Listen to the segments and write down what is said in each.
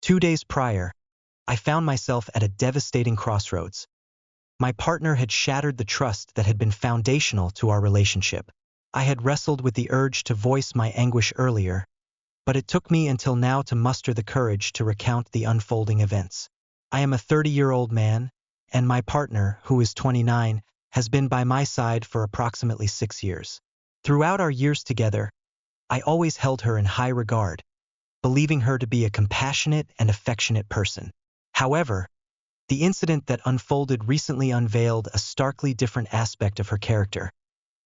2 days prior, I found myself at a devastating crossroads. My partner had shattered the trust that had been foundational to our relationship. I had wrestled with the urge to voice my anguish earlier, but it took me until now to muster the courage to recount the unfolding events. I am a 30-year-old man, and my partner, who is 29, has been by my side for approximately 6 years. Throughout our years together, I always held her in high regard, believing her to be a compassionate and affectionate person. However, the incident that unfolded recently unveiled a starkly different aspect of her character,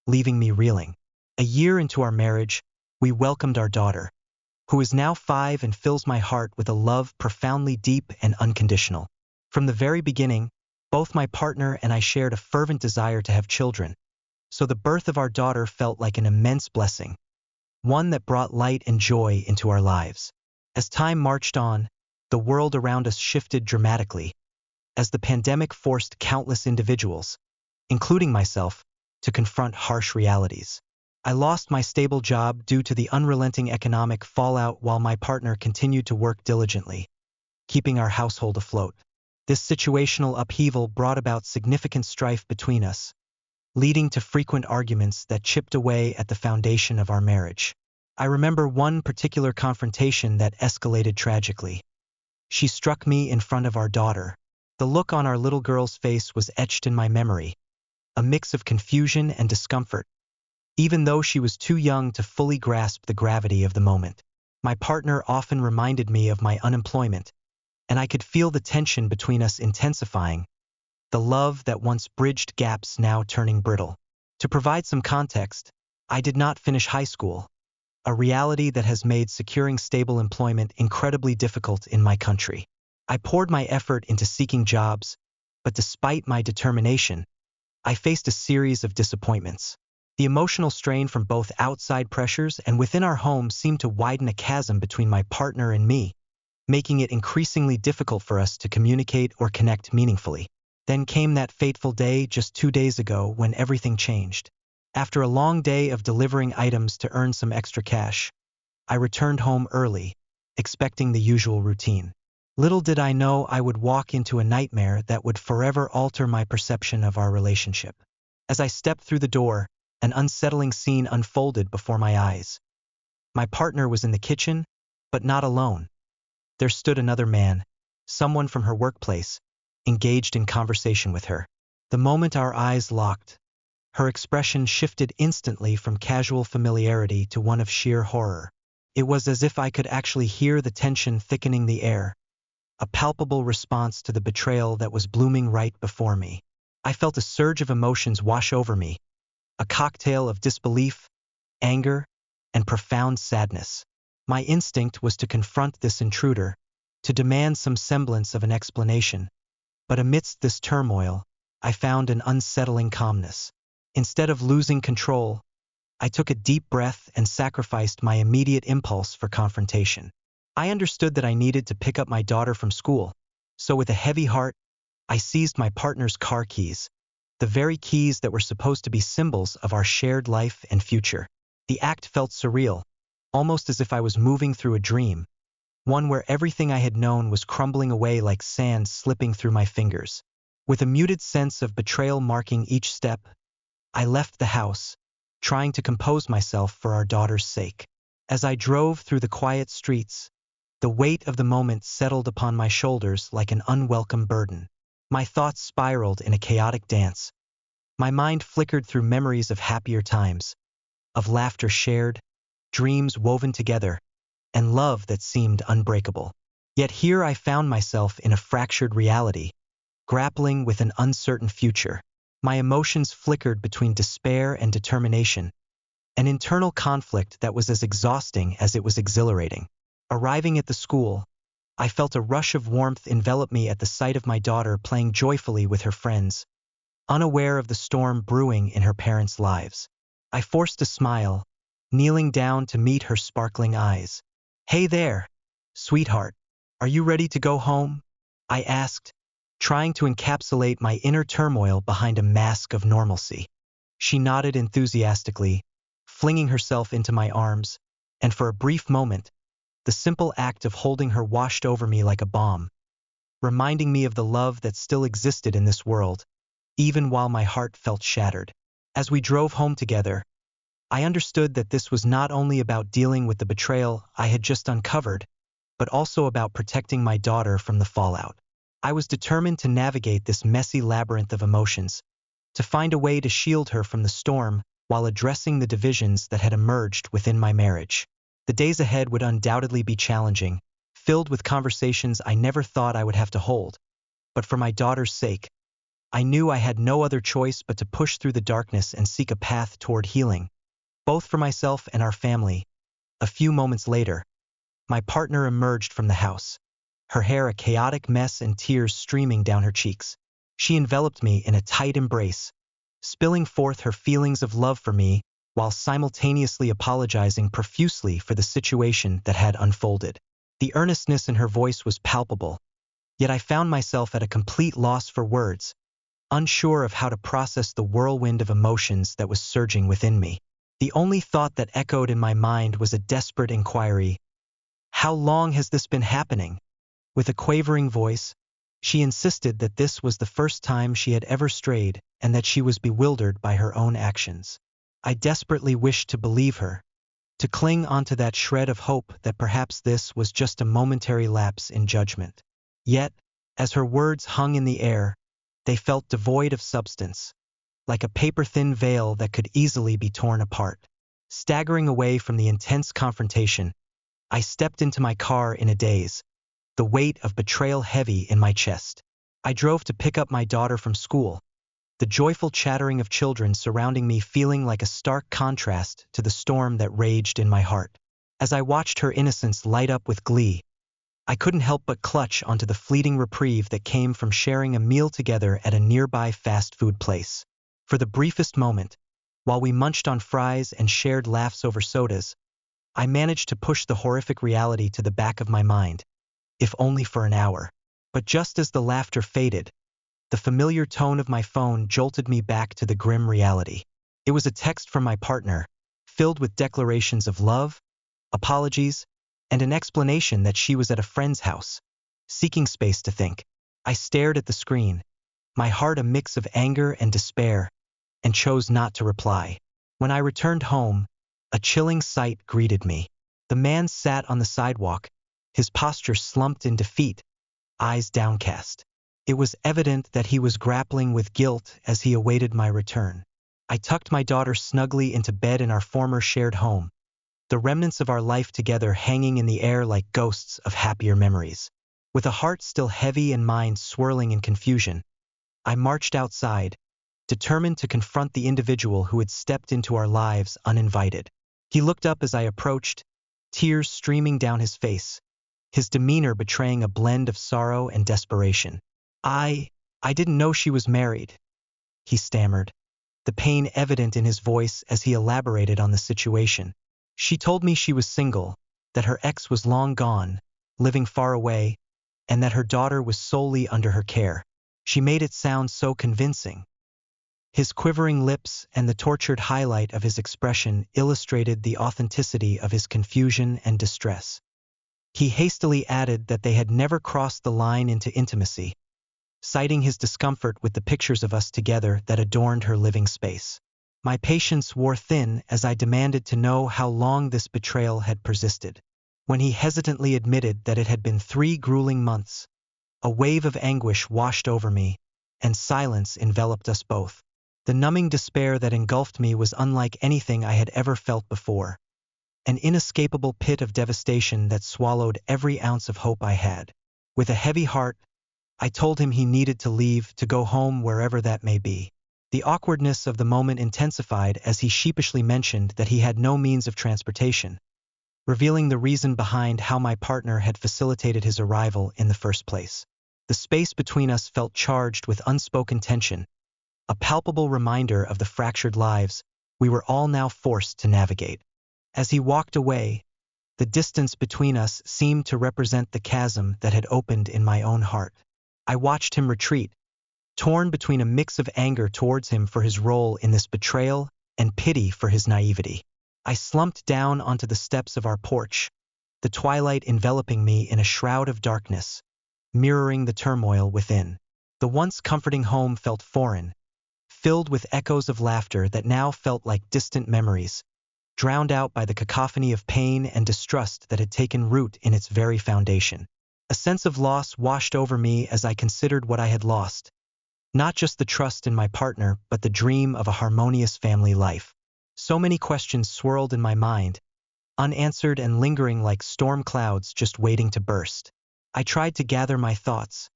leaving me reeling. A year into our marriage, we welcomed our daughter, who is now 5 and fills my heart with a love profoundly deep and unconditional. From the very beginning, both my partner and I shared a fervent desire to have children, so the birth of our daughter felt like an immense blessing, one that brought light and joy into our lives. As time marched on, the world around us shifted dramatically, as the pandemic forced countless individuals, including myself, to confront harsh realities. I lost my stable job due to the unrelenting economic fallout while my partner continued to work diligently, keeping our household afloat. This situational upheaval brought about significant strife between us, leading to frequent arguments that chipped away at the foundation of our marriage. I remember one particular confrontation that escalated tragically. She struck me in front of our daughter. The look on our little girl's face was etched in my memory, a mix of confusion and discomfort, even though she was too young to fully grasp the gravity of the moment. My partner often reminded me of my unemployment, and I could feel the tension between us intensifying, the love that once bridged gaps now turning brittle. To provide some context, I did not finish high school, a reality that has made securing stable employment incredibly difficult in my country. I poured my effort into seeking jobs, but despite my determination, I faced a series of disappointments. The emotional strain from both outside pressures and within our home seemed to widen a chasm between my partner and me, making it increasingly difficult for us to communicate or connect meaningfully. Then came that fateful day just 2 days ago when everything changed. After a long day of delivering items to earn some extra cash, I returned home early, expecting the usual routine. Little did I know I would walk into a nightmare that would forever alter my perception of our relationship. As I stepped through the door, an unsettling scene unfolded before my eyes. My partner was in the kitchen, but not alone. There stood another man, someone from her workplace, engaged in conversation with her. The moment our eyes locked, her expression shifted instantly from casual familiarity to one of sheer horror. It was as if I could actually hear the tension thickening the air, a palpable response to the betrayal that was blooming right before me. I felt a surge of emotions wash over me, a cocktail of disbelief, anger, and profound sadness. My instinct was to confront this intruder, to demand some semblance of an explanation. But amidst this turmoil, I found an unsettling calmness. Instead of losing control, I took a deep breath and sacrificed my immediate impulse for confrontation. I understood that I needed to pick up my daughter from school, so with a heavy heart, I seized my partner's car keys, the very keys that were supposed to be symbols of our shared life and future. The act felt surreal, almost as if I was moving through a dream, one where everything I had known was crumbling away like sand slipping through my fingers. With a muted sense of betrayal marking each step, I left the house, trying to compose myself for our daughter's sake. As I drove through the quiet streets, the weight of the moment settled upon my shoulders like an unwelcome burden. My thoughts spiraled in a chaotic dance. My mind flickered through memories of happier times, of laughter shared, dreams woven together, and love that seemed unbreakable. Yet here I found myself in a fractured reality, grappling with an uncertain future. My emotions flickered between despair and determination, an internal conflict that was as exhausting as it was exhilarating. Arriving at the school, I felt a rush of warmth envelop me at the sight of my daughter playing joyfully with her friends, unaware of the storm brewing in her parents' lives. I forced a smile, kneeling down to meet her sparkling eyes. "Hey there, sweetheart, are you ready to go home?" I asked, trying to encapsulate my inner turmoil behind a mask of normalcy. She nodded enthusiastically, flinging herself into my arms, and for a brief moment, The simple act of holding her washed over me like a balm, reminding me of the love that still existed in this world, even while my heart felt shattered. As we drove home together, I understood that this was not only about dealing with the betrayal I had just uncovered, but also about protecting my daughter from the fallout. I was determined to navigate this messy labyrinth of emotions, to find a way to shield her from the storm while addressing the divisions that had emerged within my marriage. The days ahead would undoubtedly be challenging, filled with conversations I never thought I would have to hold. But for my daughter's sake, I knew I had no other choice but to push through the darkness and seek a path toward healing, both for myself and our family. A few moments later, my partner emerged from the house, her hair a chaotic mess and tears streaming down her cheeks. She enveloped me in a tight embrace, spilling forth her feelings of love for me while simultaneously apologizing profusely for the situation that had unfolded. The earnestness in her voice was palpable, yet I found myself at a complete loss for words, unsure of how to process the whirlwind of emotions that was surging within me. The only thought that echoed in my mind was a desperate inquiry. "How long has this been happening?" With a quavering voice, she insisted that this was the first time she had ever strayed and that she was bewildered by her own actions. I desperately wished to believe her, to cling onto that shred of hope that perhaps this was just a momentary lapse in judgment. Yet, as her words hung in the air, they felt devoid of substance, like a paper-thin veil that could easily be torn apart. Staggering away from the intense confrontation, I stepped into my car in a daze, the weight of betrayal heavy in my chest. I drove to pick up my daughter from school, the joyful chattering of children surrounding me feeling like a stark contrast to the storm that raged in my heart. As I watched her innocence light up with glee, I couldn't help but clutch onto the fleeting reprieve that came from sharing a meal together at a nearby fast food place. For the briefest moment, while we munched on fries and shared laughs over sodas, I managed to push the horrific reality to the back of my mind, if only for an hour. But just as the laughter faded, the familiar tone of my phone jolted me back to the grim reality. It was a text from my partner, filled with declarations of love, apologies, and an explanation that she was at a friend's house, seeking space to think. I stared at the screen, my heart a mix of anger and despair, and chose not to reply. When I returned home, a chilling sight greeted me. The man sat on the sidewalk, his posture slumped in defeat, eyes downcast. It was evident that he was grappling with guilt as he awaited my return. I tucked my daughter snugly into bed in our former shared home, the remnants of our life together hanging in the air like ghosts of happier memories. With a heart still heavy and mind swirling in confusion, I marched outside, determined to confront the individual who had stepped into our lives uninvited. He looked up as I approached, tears streaming down his face, his demeanor betraying a blend of sorrow and desperation. I didn't know she was married," he stammered, the pain evident in his voice as he elaborated on the situation. "She told me she was single, that her ex was long gone, living far away, and that her daughter was solely under her care. She made it sound so convincing." His quivering lips and the tortured highlight of his expression illustrated the authenticity of his confusion and distress. He hastily added that they had never crossed the line into intimacy, citing his discomfort with the pictures of us together that adorned her living space. My patience wore thin as I demanded to know how long this betrayal had persisted. When he hesitantly admitted that it had been 3 grueling months, a wave of anguish washed over me, and silence enveloped us both. The numbing despair that engulfed me was unlike anything I had ever felt before, an inescapable pit of devastation that swallowed every ounce of hope I had. With a heavy heart, I told him he needed to leave, to go home wherever that may be. The awkwardness of the moment intensified as he sheepishly mentioned that he had no means of transportation, revealing the reason behind how my partner had facilitated his arrival in the first place. The space between us felt charged with unspoken tension, a palpable reminder of the fractured lives we were all now forced to navigate. As he walked away, the distance between us seemed to represent the chasm that had opened in my own heart. I watched him retreat, torn between a mix of anger towards him for his role in this betrayal and pity for his naivety. I slumped down onto the steps of our porch, the twilight enveloping me in a shroud of darkness, mirroring the turmoil within. The once comforting home felt foreign, filled with echoes of laughter that now felt like distant memories, drowned out by the cacophony of pain and distrust that had taken root in its very foundation. A sense of loss washed over me as I considered what I had lost, not just the trust in my partner, but the dream of a harmonious family life. So many questions swirled in my mind, unanswered and lingering like storm clouds just waiting to burst. I tried to gather my thoughts,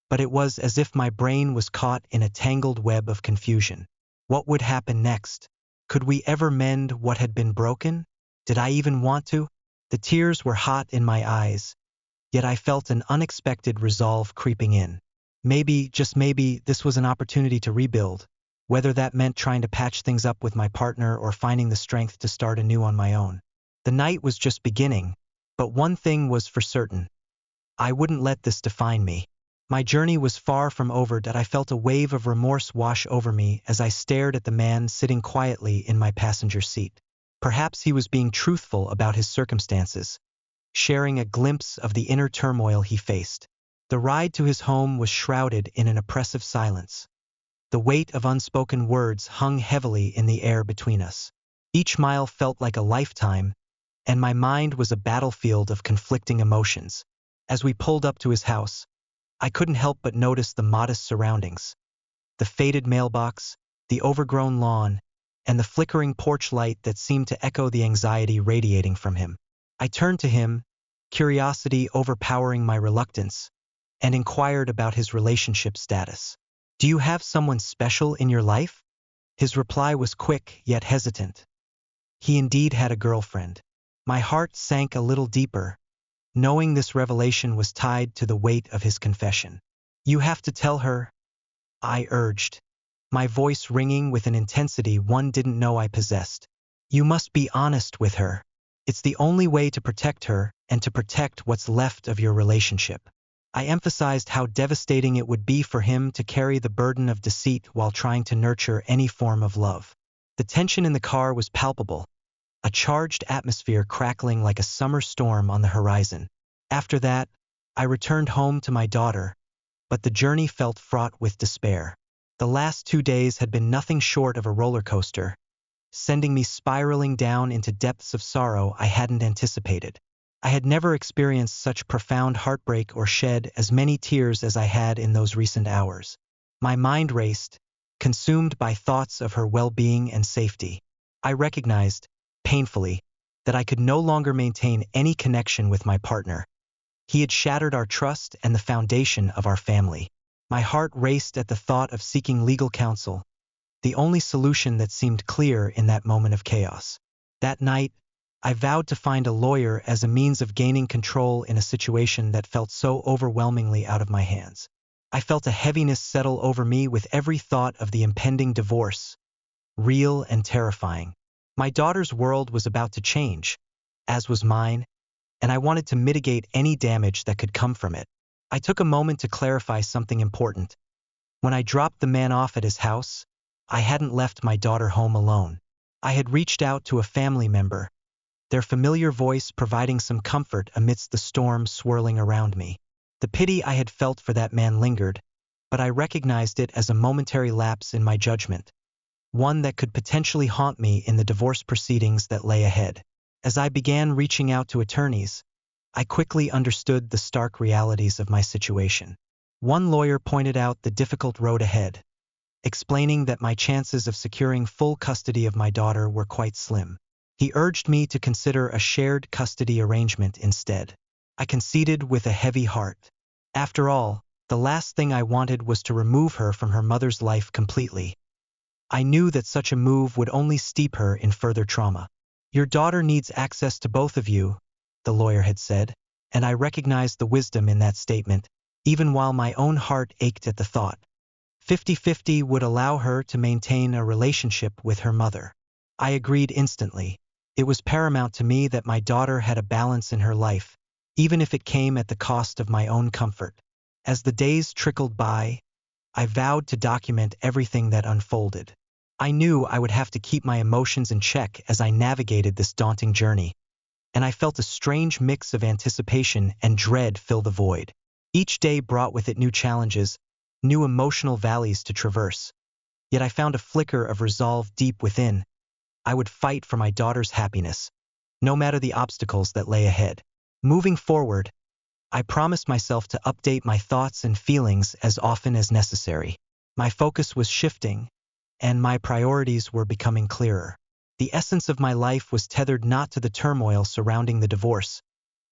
but it was as if my brain was caught in a tangled web of confusion. What would happen next? Could we ever mend what had been broken? Did I even want to? The tears were hot in my eyes, yet I felt an unexpected resolve creeping in. Maybe, just maybe, this was an opportunity to rebuild, whether that meant trying to patch things up with my partner or finding the strength to start anew on my own. The night was just beginning, but one thing was for certain. I wouldn't let this define me. My journey was far from over, that I felt a wave of remorse wash over me as I stared at the man sitting quietly in my passenger seat. Perhaps he was being truthful about his circumstances, sharing a glimpse of the inner turmoil he faced. The ride to his home was shrouded in an oppressive silence. The weight of unspoken words hung heavily in the air between us. Each mile felt like a lifetime, and my mind was a battlefield of conflicting emotions. As we pulled up to his house, I couldn't help but notice the modest surroundings. The faded mailbox, the overgrown lawn, and the flickering porch light that seemed to echo the anxiety radiating from him. I turned to him, curiosity overpowering my reluctance, and inquired about his relationship status. "Do you have someone special in your life?" His reply was quick yet hesitant. He indeed had a girlfriend. My heart sank a little deeper, knowing this revelation was tied to the weight of his confession. "You have to tell her," I urged, my voice ringing with an intensity one didn't know I possessed. "You must be honest with her. It's the only way to protect her and to protect what's left of your relationship." I emphasized how devastating it would be for him to carry the burden of deceit while trying to nurture any form of love. The tension in the car was palpable, a charged atmosphere crackling like a summer storm on the horizon. After that, I returned home to my daughter, but the journey felt fraught with despair. The last 2 days had been nothing short of a roller coaster, sending me spiraling down into depths of sorrow I hadn't anticipated. I had never experienced such profound heartbreak or shed as many tears as I had in those recent hours. My mind raced, consumed by thoughts of her well-being and safety. I recognized, painfully, that I could no longer maintain any connection with my partner. He had shattered our trust and the foundation of our family. My heart raced at the thought of seeking legal counsel, the only solution that seemed clear in that moment of chaos. That night, I vowed to find a lawyer as a means of gaining control in a situation that felt so overwhelmingly out of my hands. I felt a heaviness settle over me with every thought of the impending divorce, real and terrifying. My daughter's world was about to change, as was mine, and I wanted to mitigate any damage that could come from it. I took a moment to clarify something important. When I dropped the man off at his house, I hadn't left my daughter home alone. I had reached out to a family member, their familiar voice providing some comfort amidst the storm swirling around me. The pity I had felt for that man lingered, but I recognized it as a momentary lapse in my judgment, one that could potentially haunt me in the divorce proceedings that lay ahead. As I began reaching out to attorneys, I quickly understood the stark realities of my situation. One lawyer pointed out the difficult road ahead, explaining that my chances of securing full custody of my daughter were quite slim. He urged me to consider a shared custody arrangement instead. I conceded with a heavy heart. After all, the last thing I wanted was to remove her from her mother's life completely. I knew that such a move would only steep her in further trauma. "Your daughter needs access to both of you," the lawyer had said, and I recognized the wisdom in that statement, even while my own heart ached at the thought. 50-50 would allow her to maintain a relationship with her mother. I agreed instantly. It was paramount to me that my daughter had a balance in her life, even if it came at the cost of my own comfort. As the days trickled by, I vowed to document everything that unfolded. I knew I would have to keep my emotions in check as I navigated this daunting journey. and I felt a strange mix of anticipation and dread fill the void. Each day brought with it new challenges, new emotional valleys to traverse. Yet I found a flicker of resolve deep within. I would fight for my daughter's happiness, no matter the obstacles that lay ahead. Moving forward, I promised myself to update my thoughts and feelings as often as necessary. My focus was shifting, and my priorities were becoming clearer. The essence of my life was tethered not to the turmoil surrounding the divorce,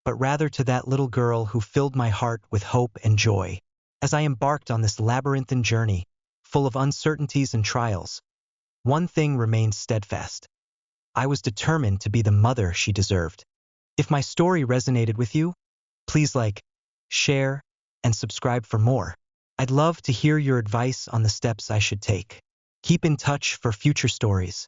but rather to that little girl who filled my heart with hope and joy. As I embarked on this labyrinthine journey, full of uncertainties and trials, one thing remained steadfast. I was determined to be the mother she deserved. If my story resonated with you, please like, share, and subscribe for more. I'd love to hear your advice on the steps I should take. Keep in touch for future stories.